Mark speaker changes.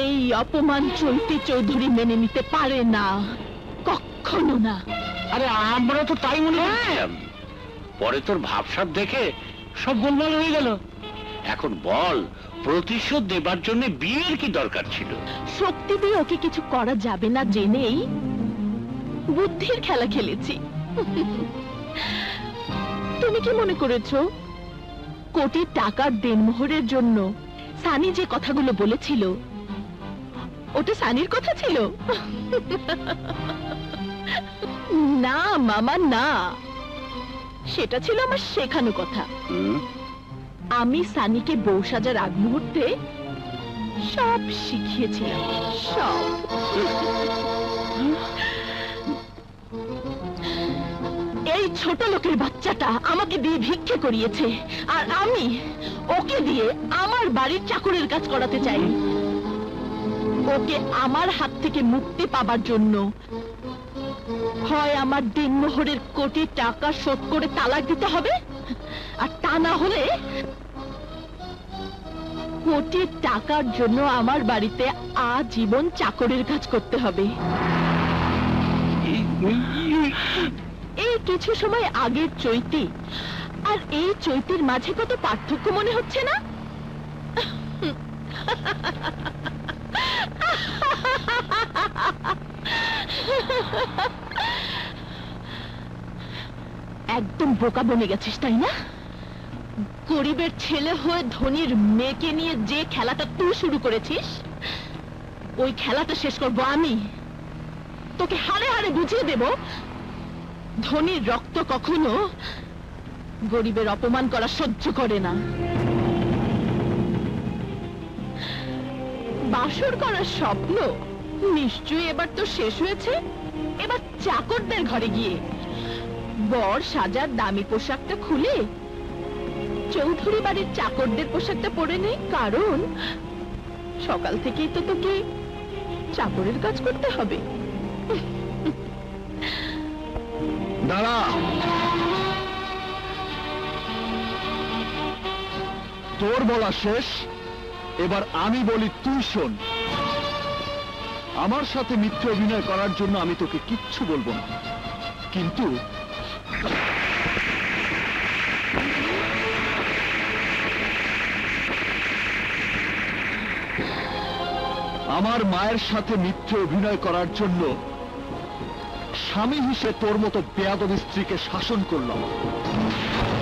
Speaker 1: এই অপমান চৈতি চৌধুরী মেনে নিতে পারে না, কখনো না।
Speaker 2: আরে আমরা তো তাই মনে করছিলাম, পরে তোর ভাবসাব দেখে সব গোলমাল হয়ে গেল। এখন বল, প্রতিশোধ দেবার জন্য বিয়ের কি দরকার ছিল?
Speaker 1: শক্তি দিয়ে ওকে কিছু করা যাবে না জেনেই বুদ্ধির খেলা খেলেছি। তুমি কি মনে করেছো কোটি টাকার দেনমোহরের জন্য সানি যে কথাগুলো বলেছিল ওটা সানির কথা ছিল? না মামা না, সেটা ছিল আমার শেখানো কথা। আমি সানিকে বউ সাজার আগ মুহূর্তে সব শিখিয়েছিলাম, সব। এই ছোট লোকের বাচ্চাটা আমাকে দিয়ে ভিক্ষে করিয়েছে, আর আমি ওকে দিয়ে আমার বাড়ির চাকরের কাজ করাতে চাই। ওকে আমার হাত থেকে মুক্তি পাবার জন্য হয় আমার দিনমোহরের কোটি টাকা শোধ করে তালাক দিতে হবে, আর তা না হলে কোটি টাকার জন্য আমার বাড়িতে আজীবন চাকরের কাজ করতে হবে। এই কিছু সময় আগের চৈতি আর এই চৈতির মাঝে কত পার্থক্য মনে হচ্ছে না? একদম বোকা বনে গেছিস তাই না? গরিবের ছেলে হয়ে ধনীর মেয়েকে নিয়ে যে খেলাটা তুই শুরু করেছিস, ওই খেলাটা শেষ করব আমি। তোকে হাড়ে হাড়ে বুঝিয়ে দেব ধনীর রক্ত কখনো গরিবের অপমান করা সহ্য করে না। বাসর করার স্বপ্ন নিশ্চয়ই এবার তো শেষ হয়েছে। এবার চাকরদের ঘরে গিয়ে বর সাজার দামি পোশাকটা খুলে চৌধুরী বাড়ির চাকরদের পোশাকটা পরে নেই, কারণ সকাল থেকেই তো তোকে চাকরের কাজ করতে হবে।
Speaker 3: দাঁড়া, তোর বলা শেষ, এবার আমি বলি তুই শোন। আমার সাথে মিথ্যে অভিনয় করার জন্য আমি তোকে কিচ্ছু বলবো না, কিন্তু আমার মায়ের সাথে মিথ্যে অভিনয় করার জন্য স্বামী হিসেবে তোর মতো বেয়াদব স্ত্রীকে শাসন করলাম।